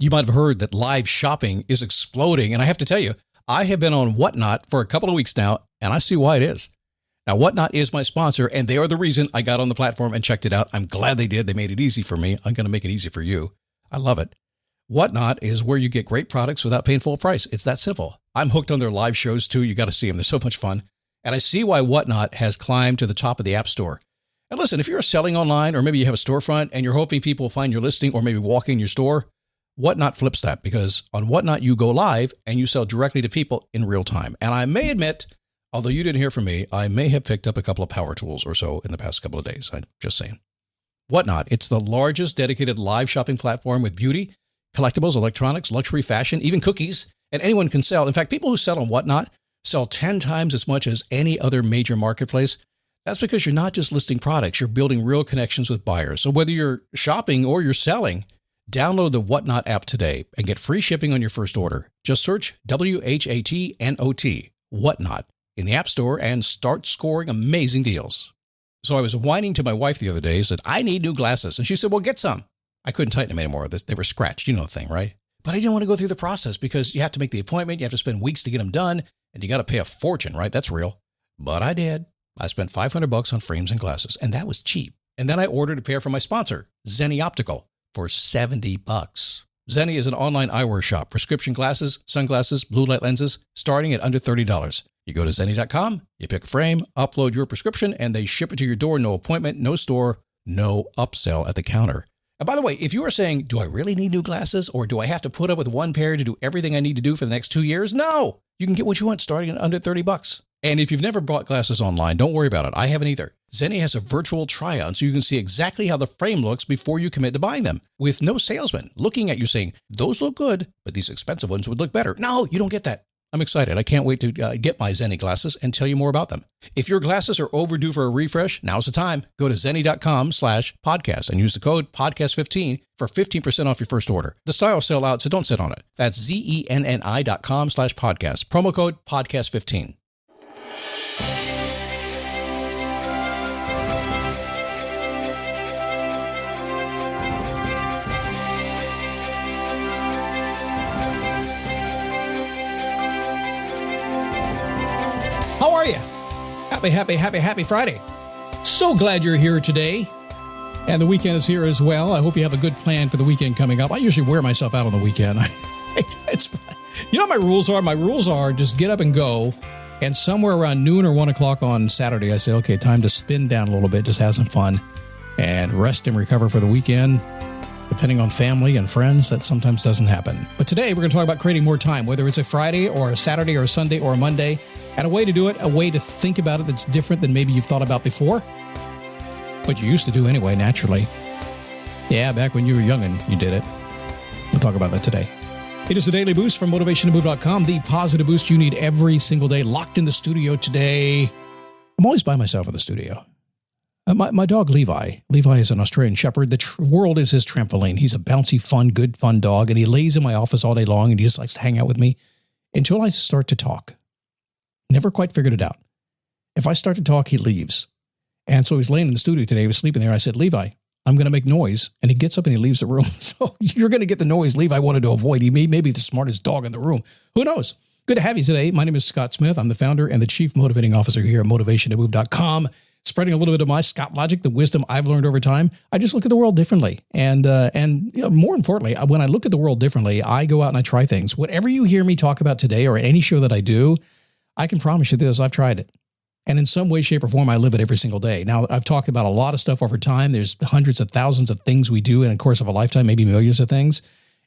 You might have heard that live shopping is exploding. And I have to tell you, I have been on Whatnot for a couple of weeks now, and I see why it is. Now, Whatnot is my sponsor, and they are the reason I got on the platform and checked it out. I'm glad they did. They made it easy for me. I'm going to make it easy for you. I love it. Whatnot is where you get great products without paying full price. It's that simple. I'm hooked on their live shows, too. You got to see them. They're so much fun. And I see why Whatnot has climbed to the top of the App Store. And listen, if you're selling online, or maybe you have a storefront and you're hoping people will find your listing or maybe walk in your store, Whatnot flips that, because on Whatnot, you go live and you sell directly to people in real time. And I may admit, although you didn't hear from me, I may have picked up a couple of power tools or so in the past couple of days. I'm just saying. Whatnot, it's the largest dedicated live shopping platform with beauty, collectibles, electronics, luxury, fashion, even cookies, and anyone can sell. In fact, people who sell on Whatnot sell 10 times as much as any other major marketplace. That's because you're not just listing products, you're building real connections with buyers. So whether you're shopping or you're selling, download the Whatnot app today and get free shipping on your first order. Just search WHATNOT, Whatnot, in the App Store and start scoring amazing deals. So I was whining to my wife the other day, said, I need new glasses. And she said, well, get some. I couldn't tighten them anymore. They were scratched. You know the thing, right? But I didn't want to go through the process because you have to make the appointment. You have to spend weeks to get them done. And you got to pay a fortune, right? That's real. But I did. I spent $500 on frames and glasses, and that was cheap. And then I ordered a pair from my sponsor, Zenni Optical, for $70. Zenni is an online eyewear shop, prescription glasses, sunglasses, blue light lenses, starting at under $30. You go to Zenni.com, you pick a frame, upload your prescription, and they ship it to your door. No appointment, no store, no upsell at the counter. And by the way, if you are saying, do I really need new glasses, or do I have to put up with one pair to do everything I need to do for the next 2 years? No, you can get what you want starting at under $30. And if you've never bought glasses online, don't worry about it. I haven't either. Zenni has a virtual try-on so you can see exactly how the frame looks before you commit to buying them, with no salesman looking at you saying, those look good, but these expensive ones would look better. No, you don't get that. I'm excited. I can't wait to get my Zenni glasses and tell you more about them. If your glasses are overdue for a refresh, now's the time. Go to Zenni.com/podcast and use the code podcast15 for 15% off your first order. The styles sell out, so don't sit on it. That's Zenni.com/podcast. Promo code podcast15. How are you? Happy Friday. So glad you're here today. And the weekend is here as well. I hope you have a good plan for the weekend coming up. I usually wear myself out on the weekend. It's you know what my rules are? My rules are just get up and go. And somewhere around noon or 1 o'clock on Saturday, I say, okay, time to spin down a little bit, just have some fun and rest and recover for the weekend. Depending on family and friends, that sometimes doesn't happen. But today we're going to talk about creating more time, whether it's a Friday or a Saturday or a Sunday or a Monday, and a way to do it, a way to think about it that's different than maybe you've thought about before, but you used to do anyway, naturally. Yeah, back when you were young and you did it. We'll talk about that today. It is the Daily Boost from MotivationToMove.com, the positive boost you need every single day. Locked in the studio today. I'm always by myself in the studio. My dog, Levi. Levi is an Australian Shepherd. The world is his trampoline. He's a bouncy, fun, good, fun dog, and he lays in my office all day long, and he just likes to hang out with me until I start to talk. Never quite figured it out. If I start to talk, he leaves. And so he's laying in the studio today. He was sleeping there. I said, Levi, I'm going to make noise. And he gets up and he leaves the room. So you're going to get the noise Levi wanted to avoid. He may be the smartest dog in the room. Who knows? Good to have you today. My name is Scott Smith. I'm the founder and the chief motivating officer here at MotivationToMove.com. Spreading a little bit of my Scott logic, the wisdom I've learned over time. I just look at the world differently. And you know, more importantly, when I look at the world differently, I go out and I try things. Whatever you hear me talk about today or any show that I do, I can promise you this, I've tried it. And in some way, shape, or form, I live it every single day. Now, I've talked about a lot of stuff over time. There's hundreds of thousands of things we do in the course of a lifetime, maybe millions of things.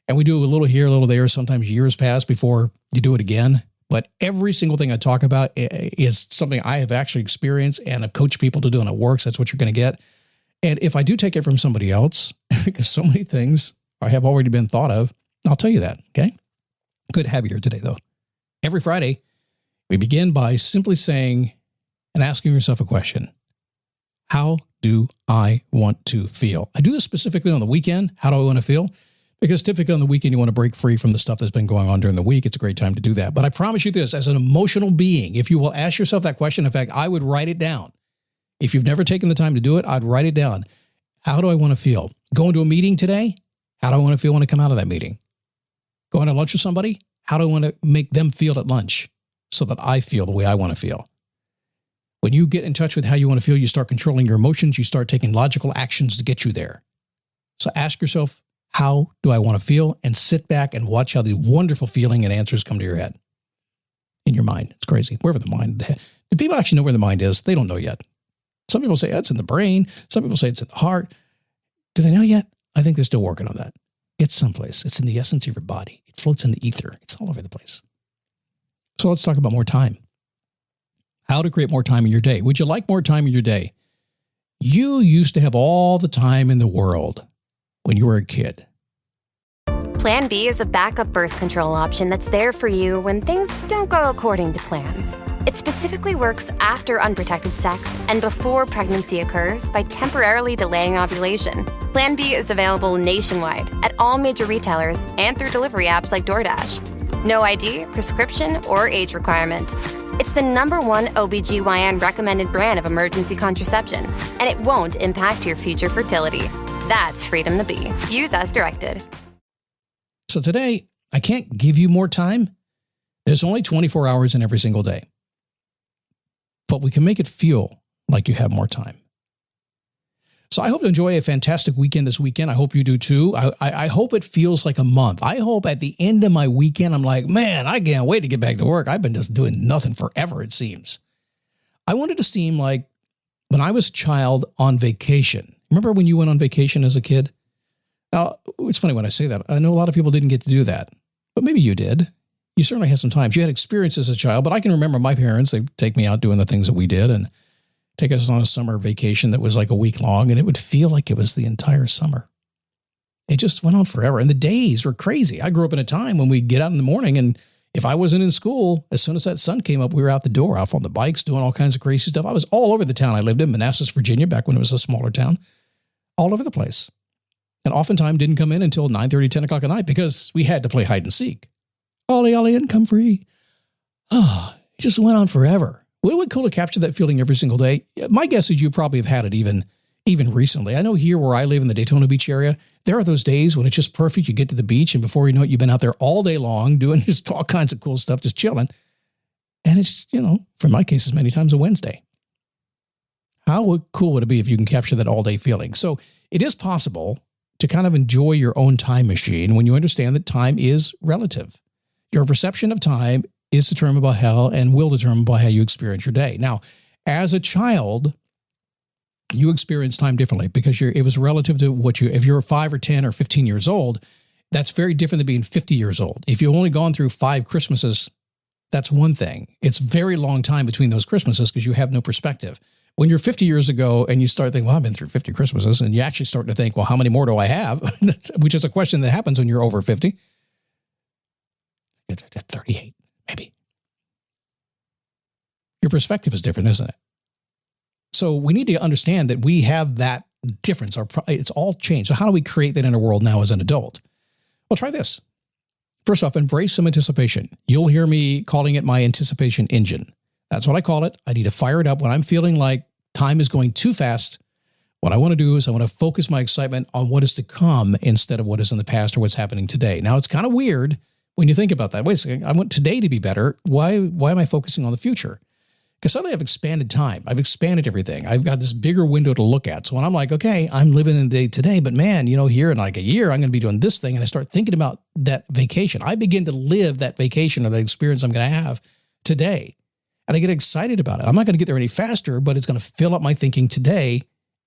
And we do a little here, a little there. Sometimes years pass before you do it again. But every single thing I talk about is something I have actually experienced and I've coached people to do, and it works. That's what you're going to get. And if I do take it from somebody else, because so many things have already been thought of, I'll tell you that, okay? Good to have you here today, though. Every Friday, we begin by simply saying and asking yourself a question. How do I want to feel? I do this specifically on the weekend. How do I want to feel? Because typically on the weekend, you want to break free from the stuff that's been going on during the week. It's a great time to do that. But I promise you this, as an emotional being, if you will ask yourself that question, in fact, I would write it down. If you've never taken the time to do it, I'd write it down. How do I want to feel? Going to a meeting today? How do I want to feel when I come out of that meeting? Going to lunch with somebody, how do I want to make them feel at lunch so that I feel the way I want to feel? When you get in touch with how you want to feel, you start controlling your emotions. You start taking logical actions to get you there. So ask yourself, how do I want to feel? And sit back and watch how the wonderful feeling and answers come to your head. In your mind. It's crazy. Wherever the mind. Do people actually know where the mind is? They don't know yet. Some people say it's in the brain. Some people say it's in the heart. Do they know yet? I think they're still working on that. It's someplace. It's in the essence of your body. It floats in the ether. It's all over the place. So let's talk about more time. How to create more time in your day. Would you like more time in your day? You used to have all the time in the world when you were a kid. Plan B is a backup birth control option that's there for you when things don't go according to plan. It specifically works after unprotected sex and before pregnancy occurs by temporarily delaying ovulation. Plan B is available nationwide at all major retailers and through delivery apps like DoorDash. No ID, prescription, or age requirement. It's the #1 OBGYN recommended brand of emergency contraception, and it won't impact your future fertility. That's freedom to be. Use as directed. So today, I can't give you more time. There's only 24 hours in every single day. But we can make it feel like you have more time. So I hope you enjoy a fantastic weekend this weekend. I hope you do too. I hope it feels like a month. I hope at the end of my weekend, I'm like, man, I can't wait to get back to work. I've been just doing nothing forever, it seems. I want it to seem like when I was a child on vacation. Remember when you went on vacation as a kid? Now, it's funny when I say that. I know a lot of people didn't get to do that, but maybe you did. You certainly had some times. You had experience as a child, but I can remember my parents, they'd take me out doing the things that we did and take us on a summer vacation that was like a week long, and it would feel like it was the entire summer. It just went on forever, and the days were crazy. I grew up in a time when we'd get out in the morning, and if I wasn't in school, as soon as that sun came up, we were out the door, off on the bikes, doing all kinds of crazy stuff. I was all over the town. I lived in Manassas, Virginia, back when it was a smaller town, all over the place. And oftentimes didn't come in until 9:30, 10 o'clock at night because we had to play hide and seek. Ollie, Ollie, and come free. Oh, it just went on forever. Would it be cool to capture that feeling every single day? My guess is you probably have had it even recently. I know here where I live in the Daytona Beach area, there are those days when it's just perfect. You get to the beach, and before you know it, you've been out there all day long doing just all kinds of cool stuff, just chilling. And it's, for my cases, many times a Wednesday. How cool would it be if you can capture that all-day feeling? So it is possible to kind of enjoy your own time machine when you understand that time is relative. Your perception of time is determined by how and will determine by how you experience your day. Now, as a child, you experience time differently because it was relative to if you're 5 or 10 or 15 years old, that's very different than being 50 years old. If you've only gone through 5 Christmases, that's one thing. It's a very long time between those Christmases because you have no perspective. When you're 50 years ago and you start thinking, well, I've been through 50 Christmases, and you actually start to think, well, how many more do I have? Which is a question that happens when you're over 50. It's at 38, maybe. Your perspective is different, isn't it? So we need to understand that we have that difference. It's all changed. So how do we create that inner world now as an adult? Well, try this. First off, embrace some anticipation. You'll hear me calling it my anticipation engine. That's what I call it. I need to fire it up when I'm feeling like time is going too fast. What I want to do is I want to focus my excitement on what is to come instead of what is in the past or what's happening today. Now, it's kind of weird when you think about that. Wait a second, I want today to be better. Why am I focusing on the future? Because suddenly I've expanded time. I've expanded everything. I've got this bigger window to look at. So when I'm like, okay, I'm living in the day today, but man, here in like a year, I'm going to be doing this thing. And I start thinking about that vacation. I begin to live that vacation or the experience I'm going to have today. And I get excited about it. I'm not going to get there any faster, but it's going to fill up my thinking today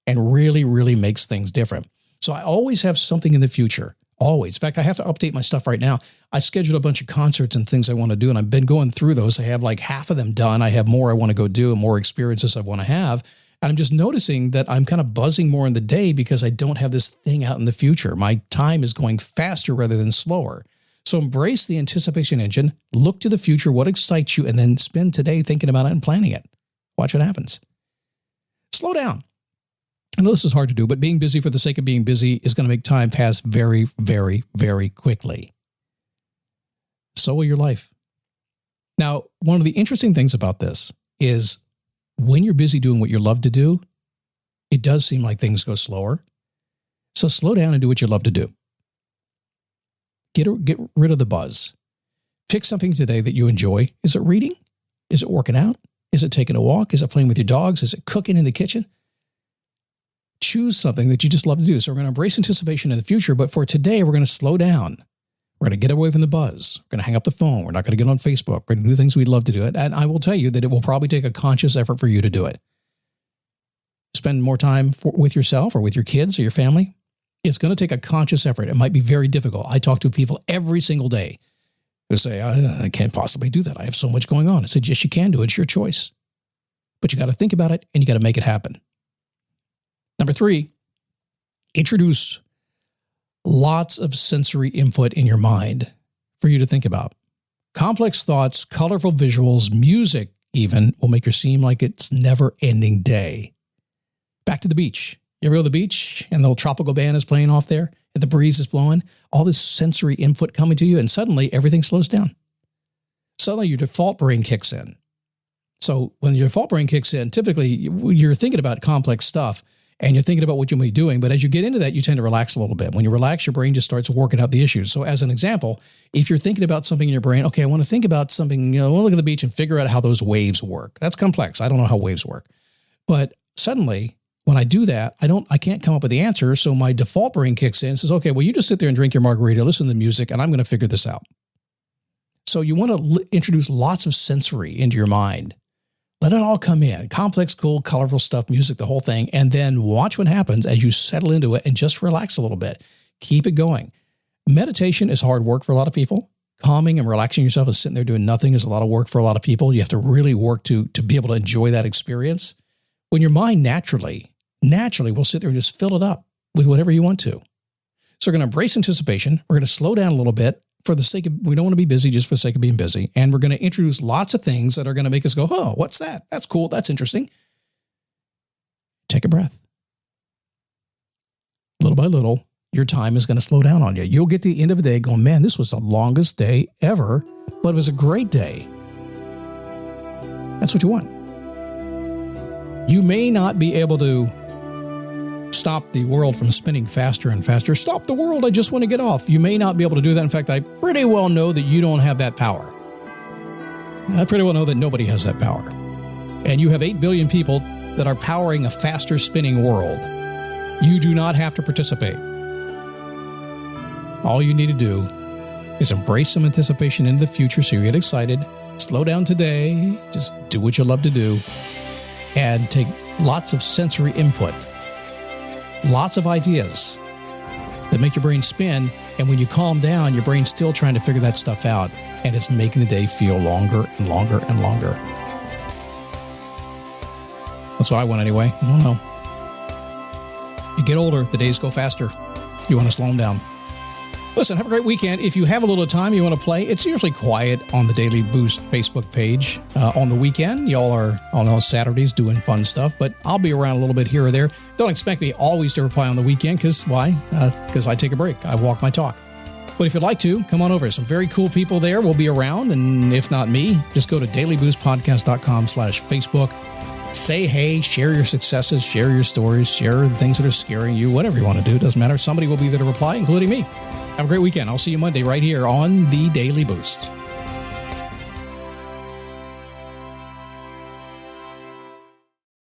and really, really makes things different. So I always have something in the future. Always. In fact, I have to update my stuff right now. I scheduled a bunch of concerts and things I want to do, and I've been going through those. I have like half of them done. I have more I want to go do and more experiences I want to have. And I'm just noticing that I'm kind of buzzing more in the day because I don't have this thing out in the future. My time is going faster rather than slower. So embrace the anticipation engine, look to the future, what excites you, and then spend today thinking about it and planning it. Watch what happens. Slow down. I know this is hard to do, but being busy for the sake of being busy is going to make time pass very, very, very quickly. So will your life. Now, one of the interesting things about this is when you're busy doing what you love to do, it does seem like things go slower. So slow down and do what you love to do. Get rid of the buzz. Pick something today that you enjoy. Is it reading? Is it working out? Is it taking a walk? Is it playing with your dogs? Is it cooking in the kitchen? Choose something that you just love to do. So we're going to embrace anticipation in the future, but for today, we're going to slow down. We're going to get away from the buzz. We're going to hang up the phone. We're not going to get on Facebook. We're going to do things we'd love to do. And I will tell you that it will probably take a conscious effort for you to do it. Spend more time with yourself or with your kids or your family. It's going to take a conscious effort. It might be very difficult. I talk to people every single day who say, I can't possibly do that. I have so much going on. I said, yes, you can do it. It's your choice. But you got to think about it and you got to make it happen. Number 3, introduce lots of sensory input in your mind for you to think about. Complex thoughts, colorful visuals, music even will make you seem like it's never-ending day. Back to the beach. You ever go to the beach and the little tropical band is playing off there and the breeze is blowing? All this sensory input coming to you and suddenly everything slows down. Suddenly your default brain kicks in. So when your default brain kicks in, typically you're thinking about complex stuff and you're thinking about what you'll be doing. But as you get into that, you tend to relax a little bit. When you relax, your brain just starts working out the issues. So as an example, if you're thinking about something in your brain, okay, I want to think about something, I want to look at the beach and figure out how those waves work. That's complex. I don't know how waves work. But suddenly when I do that, I can't come up with the answer. So my default brain kicks in and says, okay, well, you just sit there and drink your margarita, listen to the music, and I'm going to figure this out. So you want to introduce lots of sensory into your mind. Let it all come in. Complex, cool, colorful stuff, music, the whole thing. And then watch what happens as you settle into it and just relax a little bit. Keep it going. Meditation is hard work for a lot of people. Calming and relaxing yourself and sitting there doing nothing is a lot of work for a lot of people. You have to really work to be able to enjoy that experience. When your mind naturally will sit there and just fill it up with whatever you want to. So we're going to embrace anticipation. We're going to slow down a little bit for the sake of, we don't want to be busy just for the sake of being busy. And we're going to introduce lots of things that are going to make us go, oh, what's that? That's cool. That's interesting. Take a breath. Little by little, your time is going to slow down on you. You'll get to the end of the day going, man, this was the longest day ever, but it was a great day. That's what you want. You may not be able to stop the world from spinning faster and faster. Stop the world, I just want to get off. You may not be able to do that. In fact, I pretty well know that you don't have that power. I pretty well know that nobody has that power. And you have 8 billion people that are powering a faster spinning world. You do not have to participate. All you need to do is embrace some anticipation in the future so you get excited. Slow down today. Just do what you love to do. And take lots of sensory input. Lots of ideas that make your brain spin. And when you calm down, your brain's still trying to figure that stuff out. And it's making the day feel longer and longer and longer. That's what I want anyway. I don't know. You get older, the days go faster. You want to slow them down. Listen, have a great weekend. If you have a little time you want to play, it's usually quiet on the Daily Boost Facebook page. On the weekend, y'all are on Saturdays doing fun stuff, but I'll be around a little bit here or there. Don't expect me always to reply on the weekend, because why? Because I take a break. I walk my talk. But if you'd like to, come on over. Some very cool people there will be around, and if not me, just go to dailyboostpodcast.com/Facebook. Say hey, share your successes, share your stories, share the things that are scaring you, whatever you want to do. It doesn't matter. Somebody will be there to reply, including me. Have a great weekend. I'll see you Monday right here on the Daily Boost.